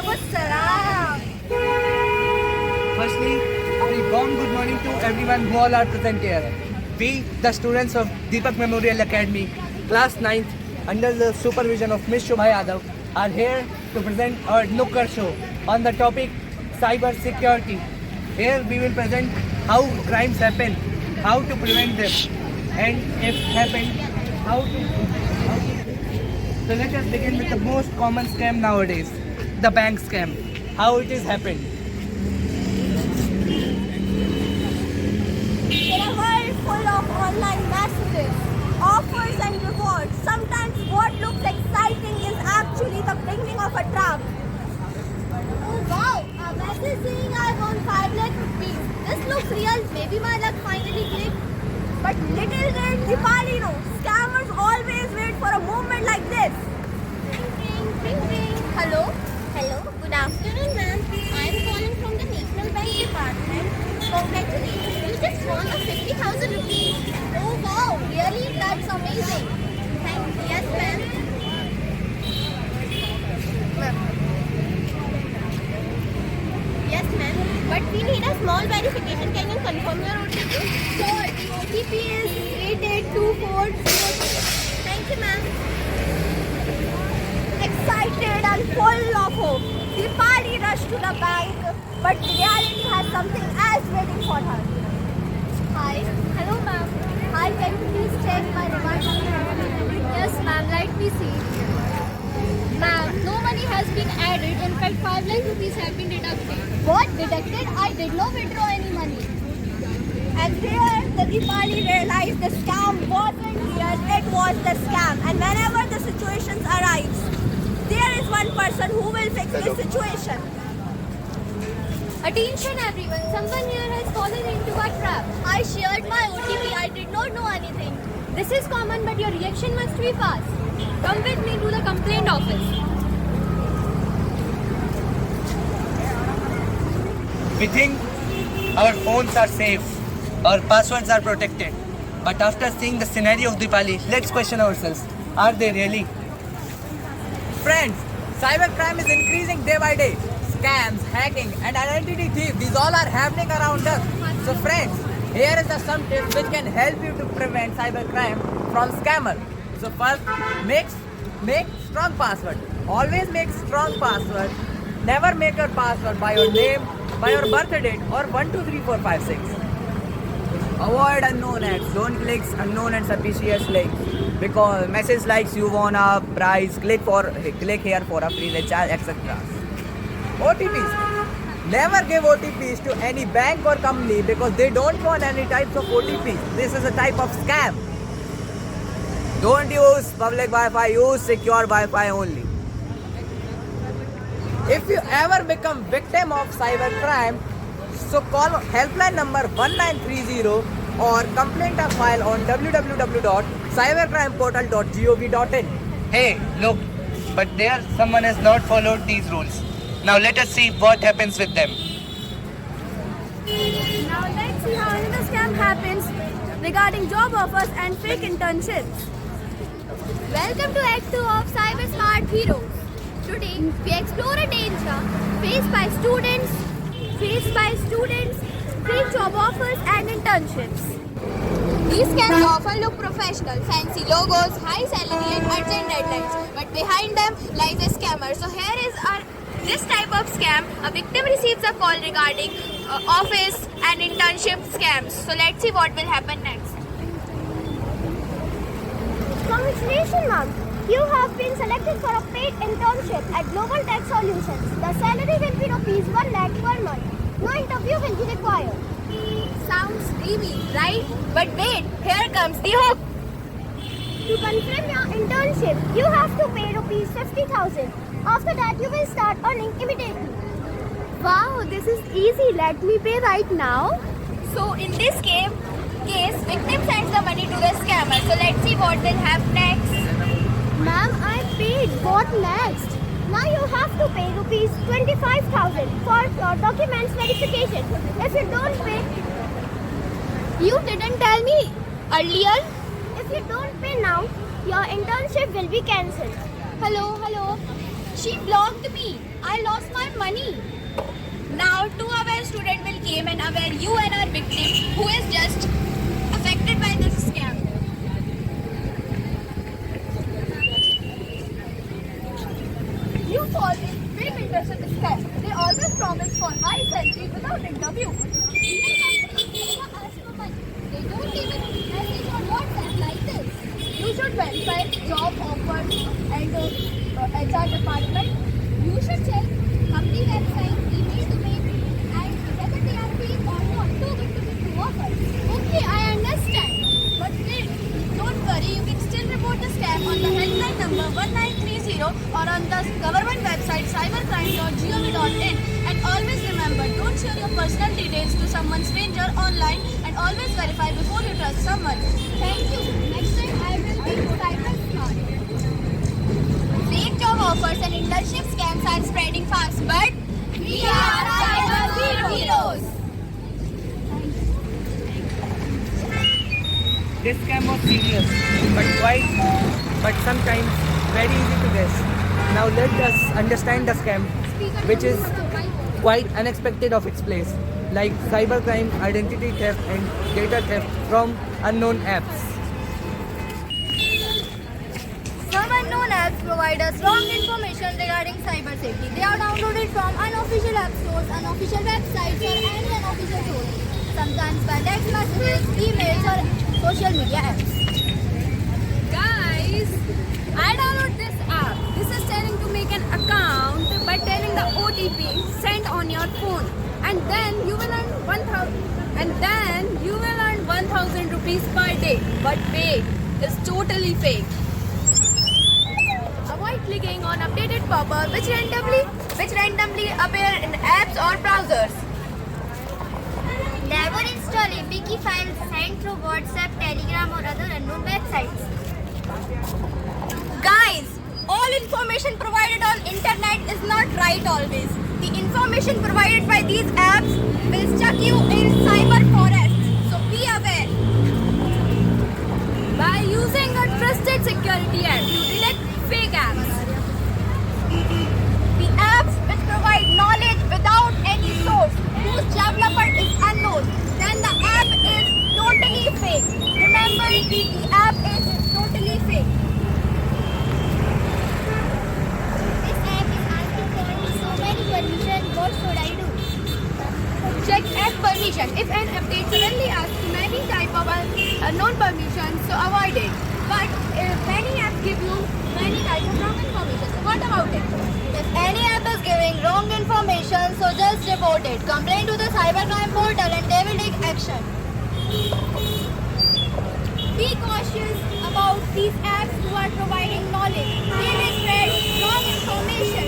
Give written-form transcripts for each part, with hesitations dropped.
Wassalam. Firstly, a warm good morning to everyone who all are present here. We, the students of Deepak Memorial Academy, class 9th, under the supervision of Ms. Shubha Yadav, are here to present our Nukkar show on the topic cyber security. Here we will present how crimes happen, how to prevent them, and if happen, how to. So let us begin with the most common scam nowadays, the bank scam. How it is happened. In a world full of online messages, offers and rewards, sometimes what looks exciting is actually the beginning of a trap. Oh wow, a message saying I won 5 lakh rupees. This looks real, maybe my luck finally clicked. But little did Deepali know, scammers always wait for a moment like this. Ring ring, ring ring. Hello? Hello, good afternoon ma'am. I am calling from the National Bank Department. Congratulations, you just won a 50,000 rupees. Oh wow, really? That's amazing. Thank you. Yes ma'am. Yes ma'am, but we need a small verification. Can you confirm your OTP? Sure, the OTP is 882402. Thank you ma'am. Excited and full of hope, Deepali rushed to the bank, but reality has something else waiting for her. Hi. Hello ma'am. Hi, can you please check my reward? Yes ma'am, let me see. Ma'am, no money has been added. In fact, 5 lakh rupees have been deducted. What? Deducted? I did not withdraw any money. And there, the Deepali realized the scam wasn't real, it was the scam. And whenever the situations arise, there is one person who will fix this situation. Attention everyone, someone here has fallen into a trap. I shared my OTP, I did not know anything. This is common, but your reaction must be fast. Come with me to the complaint office. We think our phones are safe, our passwords are protected. But after seeing the scenario of Deepali, let's question ourselves. Are they really? Friends, cybercrime is increasing day by day. Scams, hacking and identity theft, these all are happening around us. So friends, here is some tips which can help you to prevent cybercrime from scammers. So first, make strong password. Always make strong password. Never make your password by your name, by your birth date or 1, 2, 3, 4, 5, 6. Avoid unknown ads. Don't click unknown and suspicious links because message likes you won a prize. Click here for a free recharge, etc. OTPs. Never give OTPs to any bank or company because they don't want any types of OTPs. This is a type of scam. Don't use public Wi-Fi. Use secure Wi-Fi only. If you ever become victim of cybercrime, so call helpline number 1930 or complaint a file on www.cybercrimeportal.gov.in. Hey, look, but there someone has not followed these rules. Now let us see what happens with them. Now let's see how another scam happens regarding job offers and fake internships. Welcome to Act 2 of Cyber Smart Heroes. Today we explore a danger faced by students, fake job offers and internships. These scams often look professional, fancy logos, high salary and urgent deadlines. But behind them lies a scammer. So here is this type of scam. A victim receives a call regarding office and internship scams. So let's see what will happen next. Congratulations ma'am. You have been selected for a paid internship at Global Tech Solutions. The salary will be rupees 1 lakh per month. No interview will be required. Sounds dreamy, right? But wait, here comes the hook. To confirm your internship, you have to pay rupees 50,000. After that, you will start earning immediately. Wow, this is easy. Let me pay right now. So in this case, victim sends the money to the scammer. So let's see what will happen next. Ma'am, I paid. What next? Now you have to pay rupees 25,000 for your documents verification. If you don't pay, you didn't tell me earlier. If you don't pay now, your internship will be cancelled. Hello. She blocked me. I lost my money. Now, two-aware student will came and aware you and our victim who is just affected by this scam. You fall in big internship scam. They always promise for high salary without interview. Even companies never ask for money. They don't even message on WhatsApp like this. You should verify job offers and HR department. You should check company website, email to me, and whether they are paying or not. Too good to be true offers. Okay, I understand. But wait, don't worry. You can still report the scam on the helpline number 1930 or on the government website cybercrime.gov.in. And always remember, don't share your personal details to someone stranger online, and always verify before you trust someone. Thank you. Next time I will be cyber smart. Fake job offers and internship scams are spreading fast, but We are cyber heroes. This scam was serious, but sometimes very easy to guess. Now let us understand the scam, which is quite unexpected of its place, like cybercrime, identity theft, and data theft from unknown apps. Some unknown apps provide us wrong information regarding cyber safety. They are downloaded from unofficial app stores, unofficial websites, or any unofficial source. Sometimes by text messages, emails, or social media apps. guys, I download this app. This is telling to make an account by telling the OTP sent on your phone, and then you will earn 1,000 rupees per day. But wait, it's totally fake. Avoid clicking on updated pop-up which randomly appear in apps or browsers. Never install APK files sent through WhatsApp, Telegram, or other unknown websites. Guys, all information provided on internet is not right always. The information provided by these apps will stuck you in cyber forest. So be aware. By using a trusted security app, you detect fake apps. The apps which provide knowledge without any source, whose developer is unknown, then the app is totally fake. Remember, the app is totally fake. This app is asking for so many permissions. What should I do? Check app permission. If an update suddenly asks many type of unknown permissions, so avoid it. But if many apps give you many type of wrong information, so what about it? If any app is giving wrong information, so just report it. Complain to the cybercrime portal and they will take action. Be cautious about these apps who are providing knowledge. They may spread wrong information.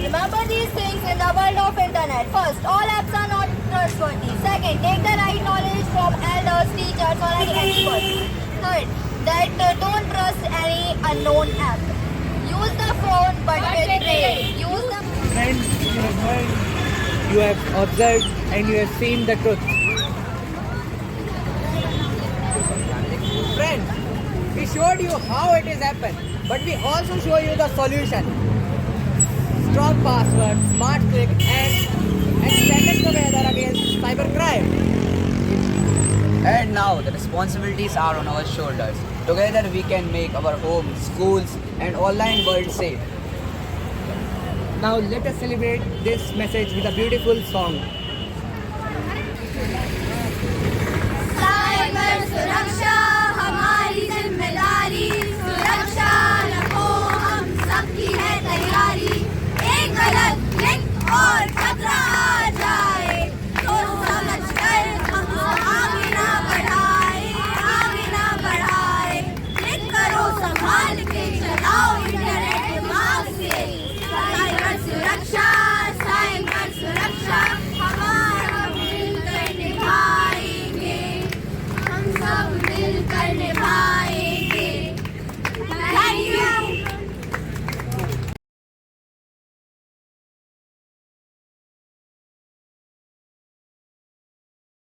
Remember these things in the world of internet. First, all apps are not trustworthy. Second, take the right knowledge from elders, teachers, or any experts. Third, don't trust any unknown app. Use the phone but with brain. Use the Friends, you have heard, you have observed, and you have seen the truth. Friends, we showed you how it is happened, but we also show you the solution. Strong password, smart click, and stand it together against cybercrime. And now the responsibilities are on our shoulders. Together we can make our homes, schools, and online world safe. Now let us celebrate this message with a beautiful song. Cyber सुरक्षा हमारी जिम्मेदारी, सुरक्षा रखो हम सबकी है तैयारी। एक गलत क्लिक और